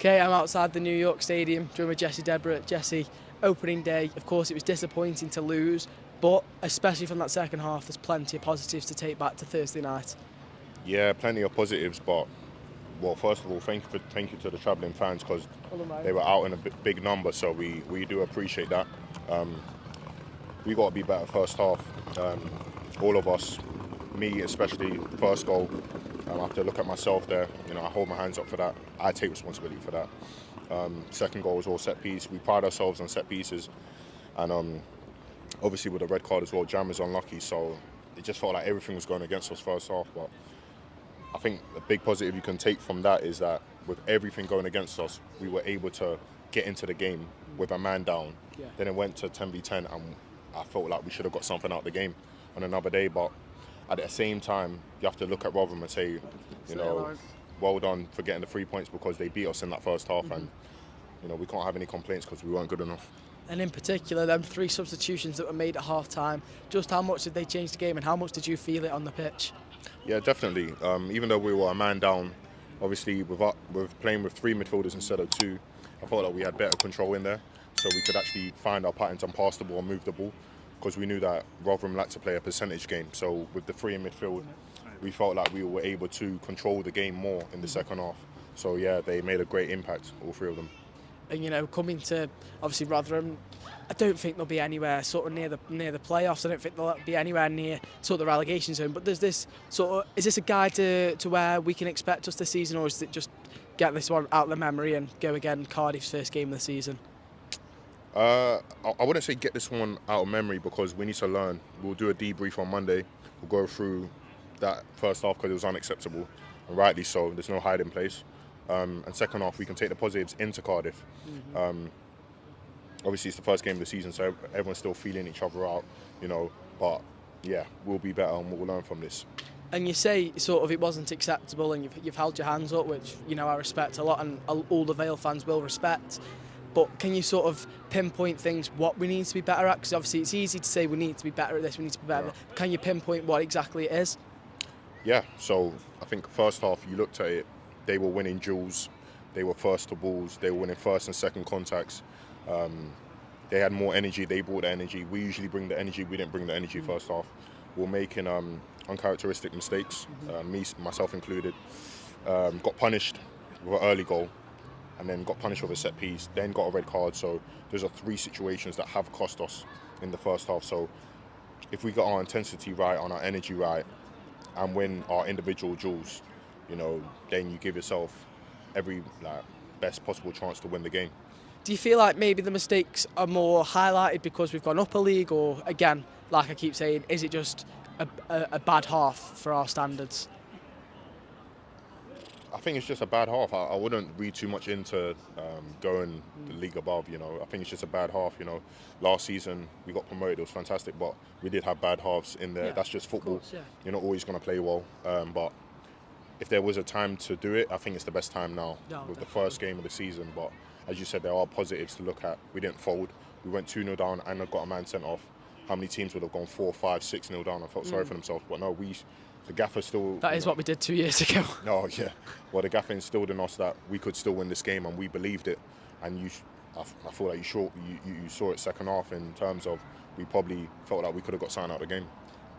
Okay, I'm outside the New York Stadium, joined with Debrah. Jesse, opening day, of course it was disappointing to lose, but especially from that second half, there's plenty of positives to take back to Thursday night. Yeah, plenty of positives, but well, first of all, thank you to the travelling fans because they were out in a big number, so we do appreciate that. We got to be better first half. All of us, me especially, first goal. I have to look at myself there. I hold my hands up for that. I take responsibility for that. Second goal was all set piece. We pride ourselves on set pieces, and obviously with the red card as well, Jam was unlucky. So it just felt like everything was going against us first half. But I think the big positive you can take from that is that with everything going against us, we were able to get into the game with a man down. Yeah. Then it went to 10v10, and I felt like we should have got something out of the game on another day. But at the same time, you have to look at Rotherham and say, well done for getting the 3 points because they beat us in that first half, and we can't have any complaints because we weren't good enough. And in particular, them 3 substitutions that were made at half-time, just how much did they change the game and how much did you feel it on the pitch? Yeah, definitely. Even though we were a man down, obviously with playing with 3 midfielders instead of 2, I felt like we had better control in there, so we could actually find our patterns and pass the ball and move the ball, because we knew that Rotherham liked to play a percentage game. So with the 3 in midfield, we felt like we were able to control the game more in the second half. So yeah, they made a great impact, all 3 of them. And coming to obviously Rotherham, I don't think they'll be anywhere sort of near the playoffs. I don't think they'll be anywhere near sort of the relegation zone. But there's this is this a guide to where we can expect us this season, or is it just get this one out of the memory and go again Cardiff's first game of the season? I wouldn't say get this one out of memory because we need to learn. We'll do a debrief on Monday. We'll go through that first half because it was unacceptable, and rightly so. There's no hiding place. And second half, we can take the positives into Cardiff. Obviously, it's the first game of the season, so everyone's still feeling each other out, But yeah, we'll be better and we'll learn from this. And you say sort of it wasn't acceptable, and you've held your hands up, which I respect a lot, and all the Vale fans will respect. But can you sort of pinpoint things what we need to be better at? Because obviously it's easy to say we need to be better at this, we need to be better. Yeah. Can you pinpoint what exactly it is? Yeah, so I think first half you looked at it, they were winning duels, they were first to balls, they were winning first and second contacts. They had more energy, they brought the energy. We usually bring the energy, we didn't bring the energy first half. We're making uncharacteristic mistakes, myself included. Got punished with an early goal, and then got punished with a set piece, then got a red card. So those are 3 situations that have cost us in the first half. So if we got our intensity right, on our energy right, and win our individual duels, then you give yourself every best possible chance to win the game. Do you feel like maybe the mistakes are more highlighted because we've gone up a league, or again, like I keep saying, is it just a bad half for our standards? I think it's just a bad half. I wouldn't read too much into going the league above, I think it's just a bad half, Last season we got promoted, it was fantastic, but we did have bad halves in there. Yeah, that's just football. Course, yeah. You're not always going to play well, but if there was a time to do it, I think it's the best time now, with the first game of the season. But as you said, there are positives to look at. We didn't fold. We went 2-0 down and got a man sent off. How many teams would have gone 4, 5, 6-0 down and felt sorry for themselves? But no, the gaffer still... That is what we did 2 years ago. No, yeah. Well, the gaffer instilled in us that we could still win this game, and we believed it. And I feel like you saw it second half in terms of we probably felt like we could have got something out of the game.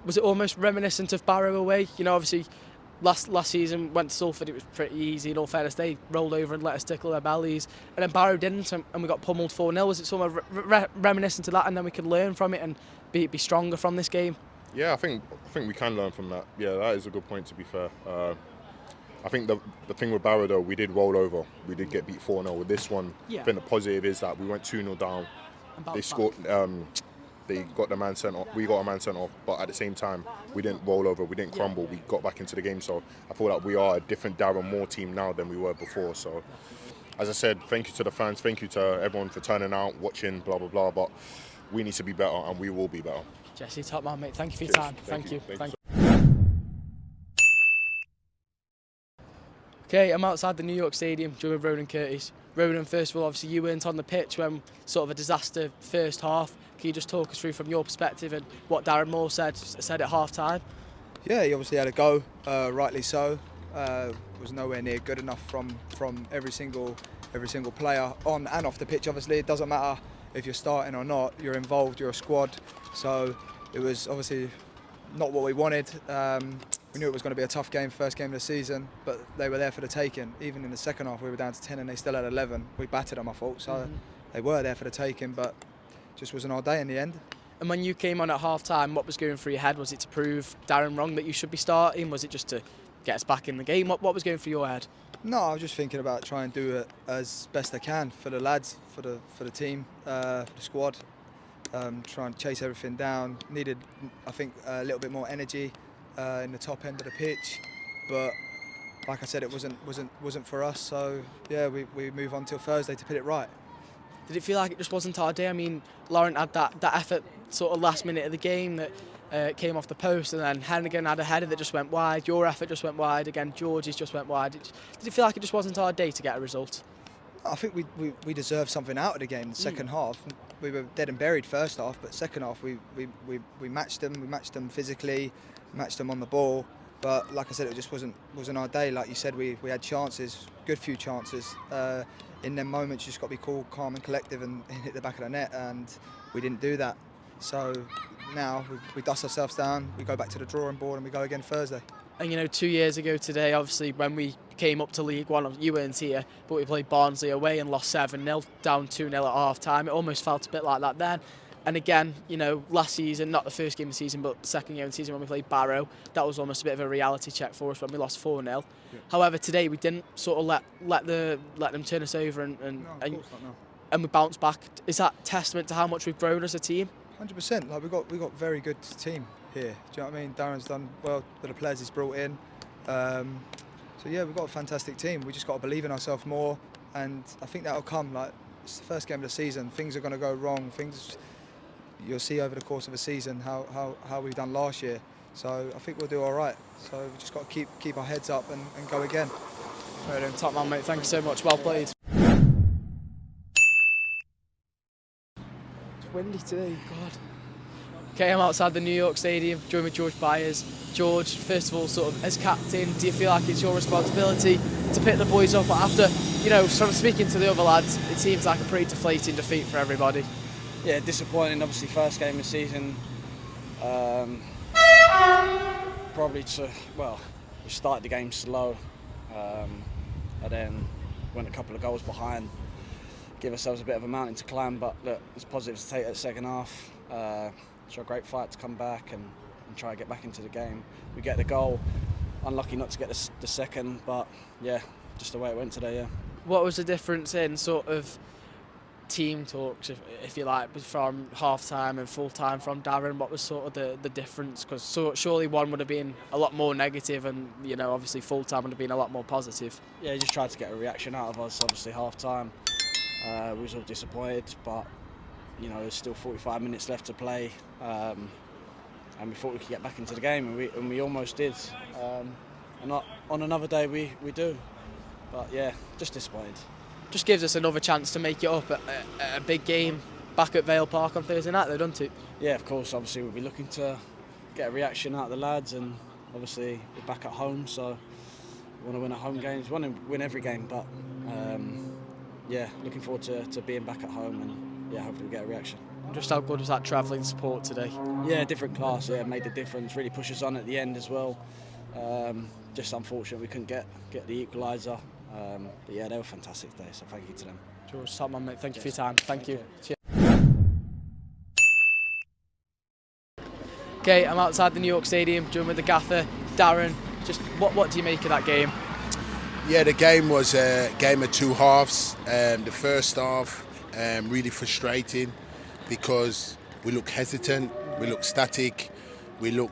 Was it almost reminiscent of Barrow away? Obviously, last season went to Salford, it was pretty easy. In all fairness, they rolled over and let us tickle their bellies. And then Barrow didn't, and we got pummeled 4-0. Was it sort of reminiscent of that, and then we could learn from it and be stronger from this game? Yeah, I think we can learn from that. Yeah, that is a good point, to be fair. I think the thing with Barrow, though, we did roll over. We did get beat 4-0. With this one, I think the positive is that we went 2-0 down. They scored. They got the man sent off. We got a man sent off, but at the same time, we didn't roll over. We didn't crumble. We got back into the game. So I feel like we are a different Darren Moore team now than we were before. So, as I said, thank you to the fans. Thank you to everyone for turning out, watching, blah blah blah. But we need to be better, and we will be better. Jesse, top man, mate. Thank you for your time. Thank you. Okay, I'm outside the New York Stadium, joined with Ronan Curtis. Ronan, first of all, obviously you weren't on the pitch when sort of a disaster first half. Can you just talk us through from your perspective and what Darren Moore said at half-time? Yeah, he obviously had a go, rightly so. Was nowhere near good enough from every single every single player on and off the pitch. Obviously, it doesn't matter if you're starting or not. You're involved. You're a squad. So it was obviously not what we wanted. We knew it was going to be a tough game, first game of the season, but they were there for the taking. Even in the second half, we were down to 10 and they still had 11. We battered them, I thought. So they were there for the taking, but just wasn't our day in the end. And when you came on at half-time, what was going through your head? Was it to prove Darren wrong that you should be starting? Was it just to get us back in the game? What was going through your head? No, I was just thinking about trying to do it as best I can for the lads, for the team, for the squad. Try and chase everything down. Needed, I think, a little bit more energy in the top end of the pitch, but like I said, it wasn't for us. So yeah, we move on till Thursday to put it right. Did it feel like it just wasn't our day? I mean, Laurent had that effort sort of last minute of the game that came off the post, and then Hennigan had a header that just went wide. Your effort just went wide again. George's just went wide. Did it feel like it just wasn't our day to get a result? I think we deserved something out of the game. The second half, we were dead and buried first half, but second half we matched them. We matched them physically, matched them on the ball. But like I said, it just wasn't our day. Like you said, we had chances, good few chances. In them moments, you just got to be cool, calm and collective and hit the back of the net, and we didn't do that. So now we dust ourselves down, we go back to the drawing board and we go again Thursday. And 2 years ago today, obviously, when we came up to League One, you weren't here, but we played Barnsley away and lost 7-0, down 2-0 at half-time. It almost felt a bit like that then. And again, last season, not the first game of the season, but the second game of the season when we played Barrow, that was almost a bit of a reality check for us when we lost 4-0. Yeah. However, today we didn't sort of let them turn us over and we bounced back. Is that testament to how much we've grown as a team? 100%. Like we got very good team here. Do you know what I mean? Darren's done well with the players he's brought in. So yeah, we've got a fantastic team. We just got to believe in ourselves more, and I think that'll come. Like, it's the first game of the season. Things are going to go wrong. You'll see over the course of a season how we've done last year. So I think we'll do all right. So we've just got to keep our heads up and go again. Right on, top man, mate. Thank you so much. Well played. It's windy today, God. Okay, I'm outside the New York Stadium, joined with George Byers. George, first of all, sort of as captain, do you feel like it's your responsibility to pick the boys up after, from speaking to the other lads, it seems like a pretty deflating defeat for everybody? Yeah, disappointing. Obviously, first game of the season. We started the game slow, and then went a couple of goals behind. Give ourselves a bit of a mountain to climb, but look, it's positive to take that second half. Show a great fight to come back and try to get back into the game. We get the goal. Unlucky not to get the second, but yeah, just the way it went today. Yeah. What was the difference in sort of team talks, if you like, from half-time and full-time from Darren? What was sort of the difference? Because surely one would have been a lot more negative and, obviously full-time would have been a lot more positive. Yeah, he just tried to get a reaction out of us, obviously half-time. We was all disappointed, but, there's still 45 minutes left to play. And we thought we could get back into the game, and we almost did. And on another day, we do. But yeah, just disappointed. Just gives us another chance to make it up at a big game back at Vale Park on Thursday night, though, doesn't it? Yeah, of course. Obviously, we'll be looking to get a reaction out of the lads, and obviously we're back at home, so we want to win at home games. We want to win every game, but yeah, looking forward to being back at home, and yeah, hopefully we get a reaction. Just how good was that travelling support today? Yeah, different class. Yeah, made the difference. Really pushed us on at the end as well. Just unfortunate we couldn't get the equaliser. But yeah, they were fantastic today, so thank you to them. George, top man, mate. Thank you for your time. Thank you. Cheers. Okay, I'm outside the New York Stadium, joined with the gaffer, Darren. Just what do you make of that game? Yeah, the game was a game of two halves. The first half really frustrating because we looked hesitant, we looked static, we were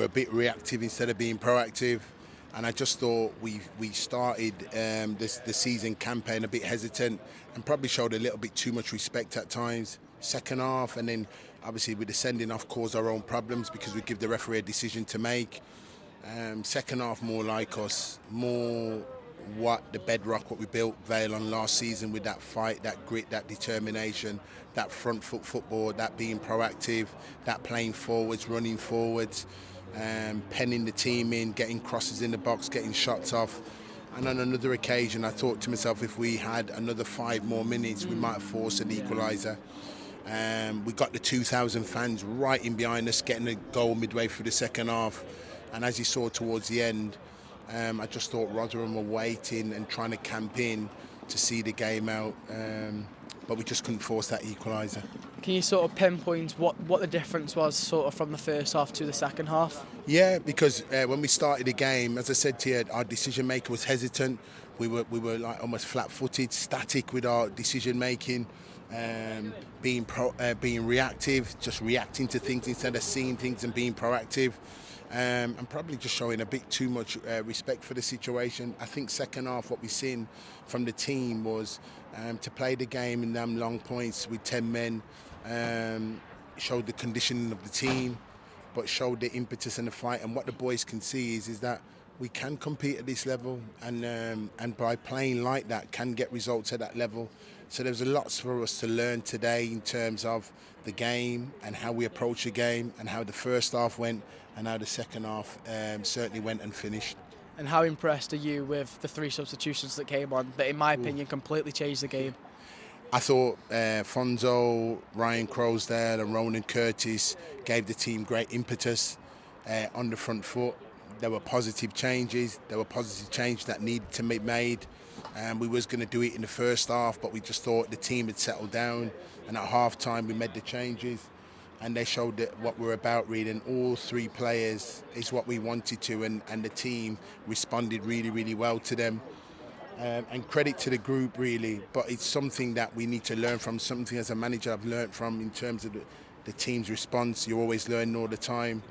a bit reactive instead of being proactive. And I just thought we started the season campaign a bit hesitant and probably showed a little bit too much respect at times. Second half, and then obviously with the sending off caused our own problems because we give the referee a decision to make. Second half more like us, more what the bedrock what we built Vale on last season with that fight, that grit, that determination, that front foot football, that being proactive, that playing forwards, running forwards. Penning the team in, getting crosses in the box, getting shots off. And on another occasion, I thought to myself, if we had another 5 more minutes, we might have forced an equaliser. We got the 2,000 fans right in behind us, getting a goal midway through the second half. And as you saw towards the end, I just thought Rotherham were waiting and trying to camp in to see the game out. But we just couldn't force that equaliser. Can you sort of pinpoint what the difference was sort of from the first half to the second half? Yeah, because when we started the game, as I said to you, our decision maker was hesitant. We were like almost flat-footed, static with our decision making, being reactive, just reacting to things instead of seeing things and being proactive. And probably just showing a bit too much respect for the situation. I think second half what we've seen from the team was to play the game in them long points with 10 men, showed the conditioning of the team, but showed the impetus and the fight. And what the boys can see is that we can compete at this level, and by playing like that can get results at that level. So there's a lot for us to learn today in terms of the game and how we approach the game and how the first half went and how the second half certainly went and finished. And how impressed are you with the 3 substitutions that came on that, in my opinion, completely changed the game? I thought Fonzo, Ryan Crowsdale and Ronan Curtis gave the team great impetus on the front foot. There were positive changes. There were positive changes that needed to be made. We was going to do it in the first half, but we just thought the team had settled down. And at half-time, we made the changes. And they showed that what we're about, really. And all 3 players is what we wanted to. And the team responded really, really well to them. And credit to the group, really. But it's something that we need to learn from, something as a manager I've learned from in terms of the team's response. You're always learning all the time.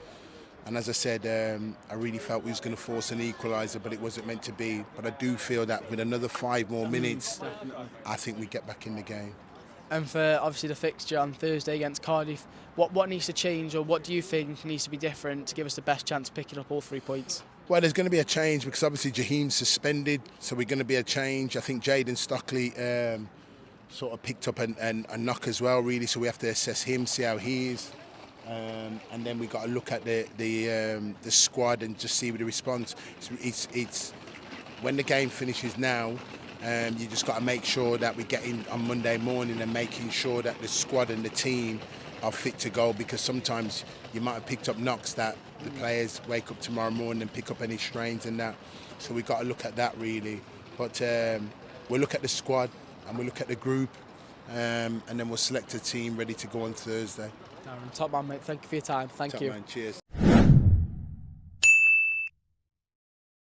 And as I said, I really felt we was going to force an equaliser, but it wasn't meant to be. But I do feel that with another 5 more minutes, I think we get back in the game. And for obviously the fixture on Thursday against Cardiff, what needs to change, or what do you think needs to be different to give us the best chance of picking up all 3 points? Well, there's going to be a change because obviously Jaheim's suspended, so we're going to be a change. I think Jaden Stockley sort of picked up a knock as well, really, so we have to assess him, see how he is. And then we got to look at the squad and just see with the response. It's when the game finishes now, you just got to make sure that we get in on Monday morning and making sure that the squad and the team are fit to go, because sometimes you might have picked up knocks that the players wake up tomorrow morning and pick up any strains and that. So we've got to look at that, really. But we'll look at the squad and we'll look at the group, and then we'll select a team ready to go on Thursday. Darren, top man, mate. Thank you for your time. Thank you. Man, cheers.